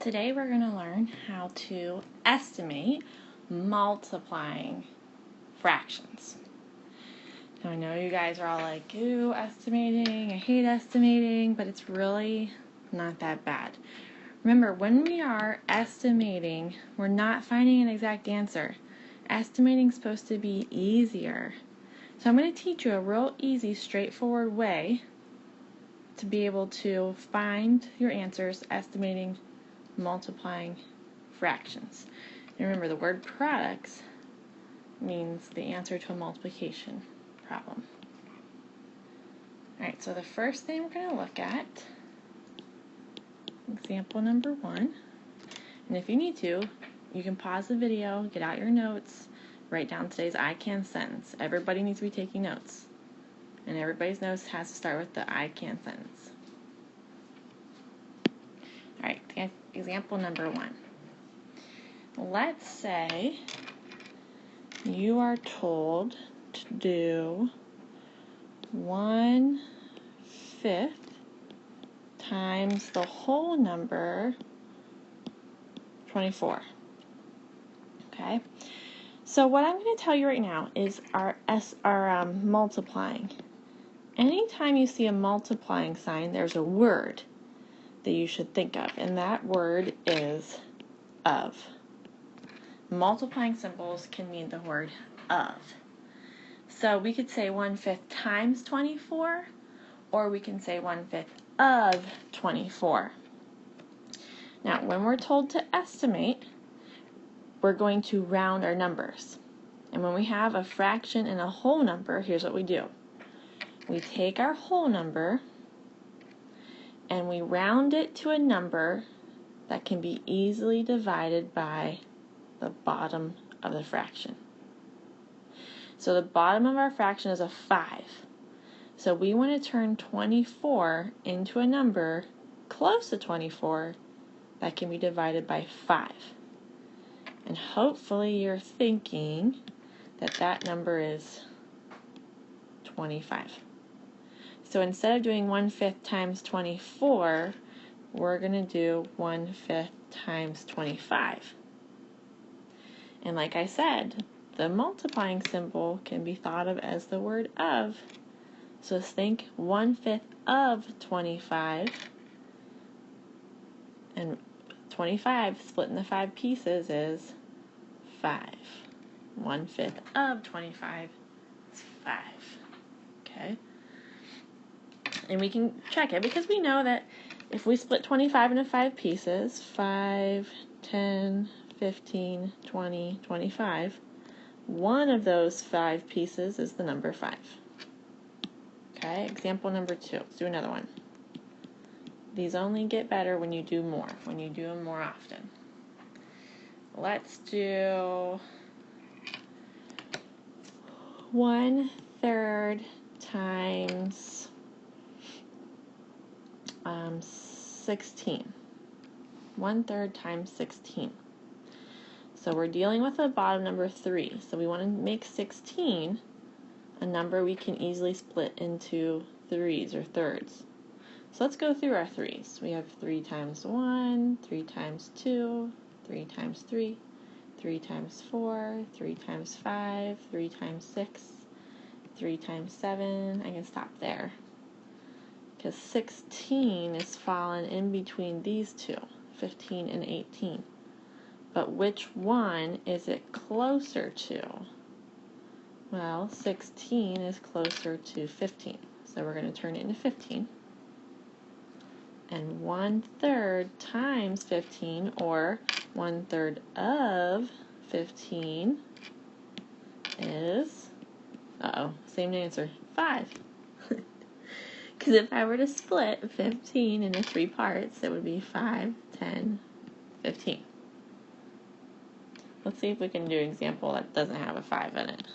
Today we're going to learn how to estimate multiplying fractions. Now I know you guys are all like, ooh, estimating, I hate estimating, but it's really not that bad. Remember, when we are estimating, we're not finding an exact answer. Estimating is supposed to be easier. So I'm going to teach you a real easy, straightforward way to be able to find your answers estimating multiplying fractions. And remember, the word products means the answer to a multiplication problem. Alright, so the first thing we're going to look at, example number 1. And if you need to, you can pause the video, get out your notes, write down today's I can sentence. Everybody needs to be taking notes. And everybody's notes has to start with the I can sentence. Alright, example number 1. Let's say you are told to do 1/5 times the whole number 24. Okay? So what I'm going to tell you right now is our multiplying. Anytime you see a multiplying sign, there's a word that you should think of, and that word is of. Multiplying symbols can mean the word of. So we could say 1/5 times 24, or we can say 1/5 of 24. Now, when we're told to estimate, we're going to round our numbers. And when we have a fraction and a whole number, here's what we do. We take our whole number and we round it to a number that can be easily divided by the bottom of the fraction. So the bottom of our fraction is a 5. So we want to turn 24 into a number close to 24 that can be divided by 5. And hopefully you're thinking that that number is 25. So instead of doing 1/5 times 24, we're going to do 1/5 times 25. And like I said, the multiplying symbol can be thought of as the word of. So think 1/5 of 25. And 25 split into 5 pieces is 5. 1/5 of 25 is 5. Okay? And we can check it because we know that if we split 25 into 5 pieces, 5, 10, 15, 20, 25, one of those 5 pieces is the number 5. Okay, example number 2. Let's do another one. These only get better when you do more, when you do them more often. Let's do 1/3 times 16. 1/3 times 16. So we're dealing with a bottom number 3. So we want to make 16 a number we can easily split into threes or thirds. So let's go through our threes. We have 3 times 1, 3 times 2, 3 times 3, 3 times 4, 3 times 5, 3 times 6, 3 times 7. I can stop there, because 16 is fallen in between these two, 15 and 18. But which one is it closer to? Well, 16 is closer to 15. So we're going to turn it into 15. And 1/3 times 15, or 1/3 of 15, is, same answer, 5. Because if I were to split 15 into 3 parts, it would be 5, 10, 15. Let's see if we can do an example that doesn't have a 5 in it.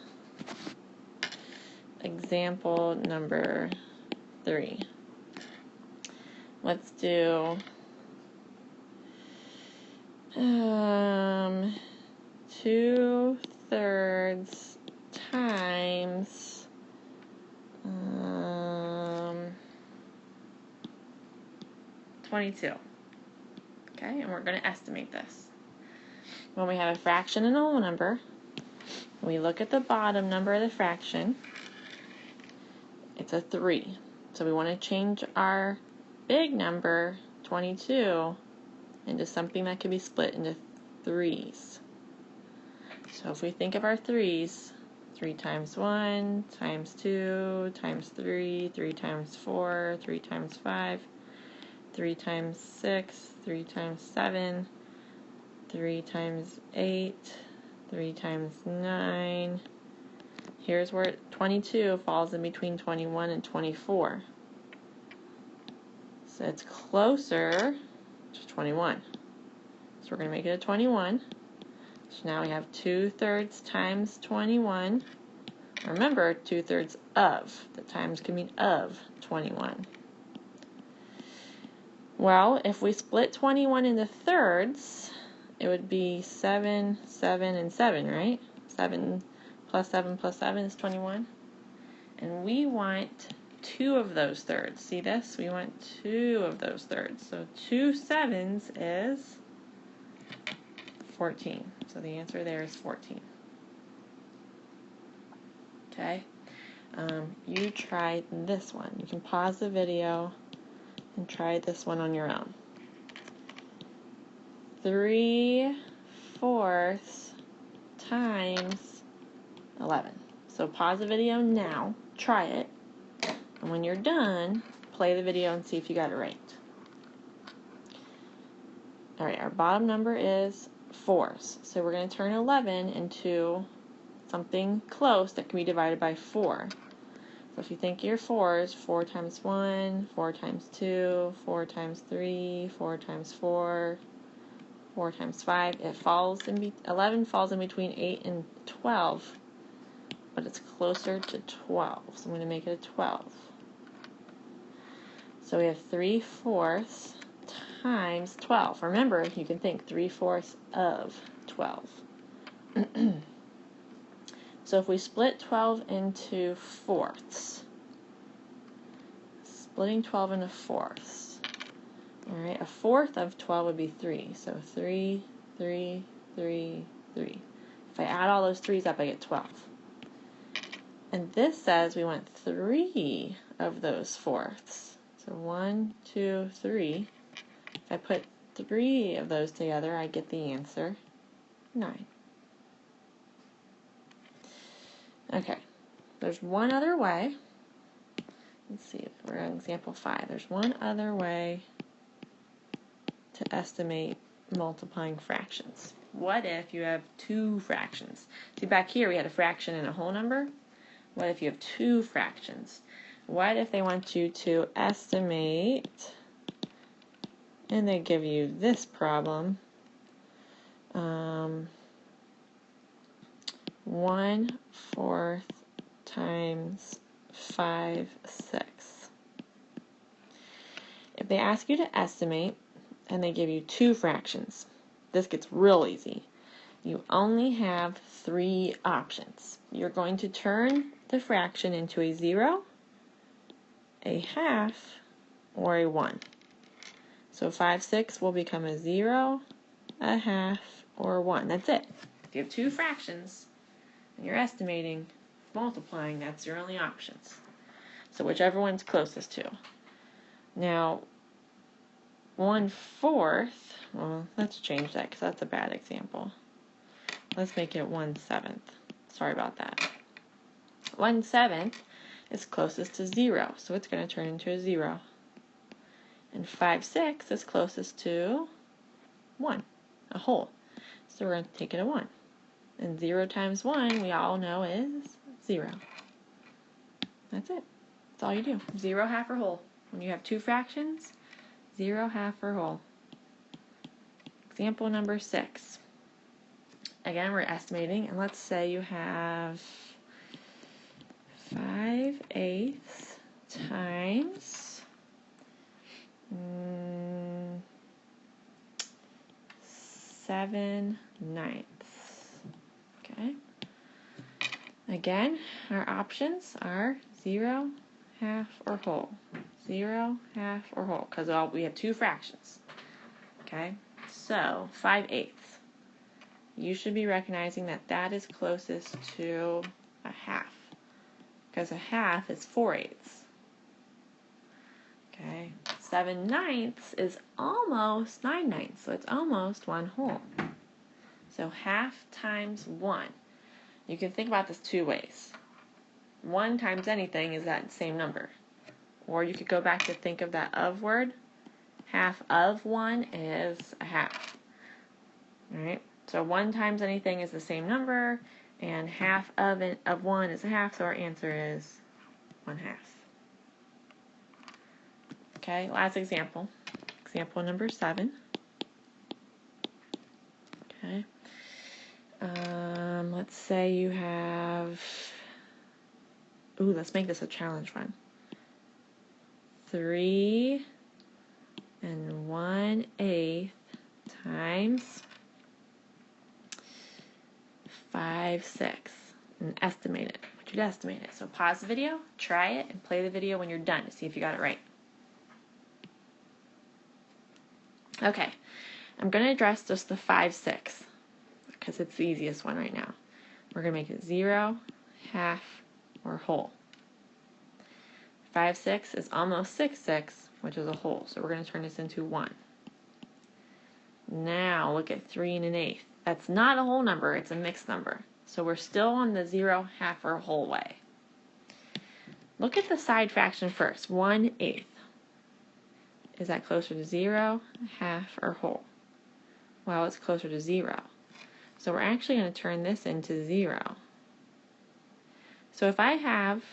Example number 3. Let's do 2/3 times 22. Okay, and we're going to estimate this. When we have a fraction and a whole number, we look at the bottom number of the fraction. It's a 3. So we want to change our big number, 22, into something that can be split into 3s. So if we think of our 3s, 3 times 1, times 2, times 3, 3 times 4, 3 times 5, 3 times 6, 3 times 7, 3 times 8, 3 times 9. Here's where 22 falls in between 21 and 24. So it's closer to 21. So we're going to make it a 21. So now we have 2/3 times 21. Remember, 2/3 of. The times can mean of 21. Well, if we split 21 into thirds, it would be 7, 7, and 7, right? 7 plus 7 plus 7 is 21. And we want 2 of those thirds. See this? We want 2 of those thirds. So 2 7s is 14. So the answer there is 14. Okay? You try this one. You can pause the video and try this one on your own. 3/4 times 11. So pause the video now, try it, and when you're done, play the video and see if you got it right. Alright, our bottom number is 4s. So we're going to turn 11 into something close that can be divided by 4. So if you think of your 4s, 4 times 1, 4 times 2, 4 times 3, 4 times 4, 4 times 5, 11 falls in between 8 and 12, but it's closer to 12, so I'm going to make it a 12. So we have 3/4 times 12. Remember, you can think 3/4 of 12. So if we split 12 into fourths, splitting 12 into fourths, alright, a fourth of 12 would be 3. So 3, 3, 3, 3. If I add all those 3's up, I get 12. And this says we want 3 of those fourths. So 1, 2, 3. If I put 3 of those together, I get the answer 9. Okay, there's one other way. Let's see, we're on example 5. There's one other way to estimate multiplying fractions. What if you have 2 fractions? See, back here we had a fraction and a whole number. What if you have 2 fractions? What if they want you to estimate, and they give you this problem, 1/4 times 5/6. If they ask you to estimate and they give you 2 fractions, this gets real easy. You only have 3 options. You're going to turn the fraction into a 0, a half, or a 1. So 5/6 will become a 0, a half, or a 1. That's it. If you have 2 fractions and you're estimating, multiplying, that's your only options. So whichever one's closest to. Now, 1/4, well, let's change that because that's a bad example. Let's make it 1/7. Sorry about that. 1/7 is closest to 0, so it's going to turn into a 0. And 5/6 is closest to 1, a whole. So we're going to take it a 1. And 0 times 1, we all know, is 0. That's it. That's all you do. 0, half, or whole. When you have 2 fractions, 0, half, or whole. Example number 6. Again, we're estimating, and let's say you have 5/8 times 7/9. Okay. Again, our options are 0, half, or whole. 0, half, or whole, because we have 2 fractions. Okay. So 5/8. You should be recognizing that that is closest to a half, because a half is 4/8. Okay, 7/9 is almost 9/9, so it's almost 1 whole. So half times 1. You can think about this 2 ways. 1 times anything is that same number. Or you could go back to think of that of word. Half of 1 is a half. Alright, so 1 times anything is the same number, and half of 1 is a half, so our answer is 1/2. Okay, last example. Example number 7. Okay. Let's say you have, let's make this a challenge one. 3 1/8 times 5/6. And estimate it. I want you to estimate it. So pause the video, try it, and play the video when you're done to see if you got it right. Okay, I'm going to address just the 5/6 because it's the easiest one right now. We're going to make it 0, half, or whole. 5/6 is almost 6/6, which is a whole, so we're going to turn this into 1. Now look at 3 1/8. That's not a whole number, it's a mixed number. So we're still on the 0, half, or whole way. Look at the side fraction first, 1/8. Is that closer to 0, half, or whole? Well, it's closer to 0. So we're actually going to turn this into 0. So if I have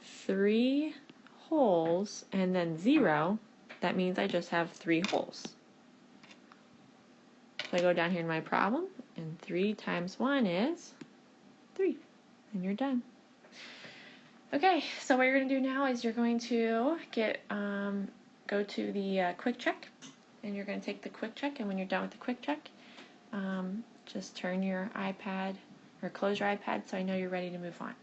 3 wholes and then 0, that means I just have 3 wholes. So I go down here in my problem, and 3 times 1 is 3. And you're done. Okay, so what you're going to do now is you're going to go to the quick check, and you're going to take the quick check, and when you're done with the quick check, just turn your iPad, or close your iPad so I know you're ready to move on.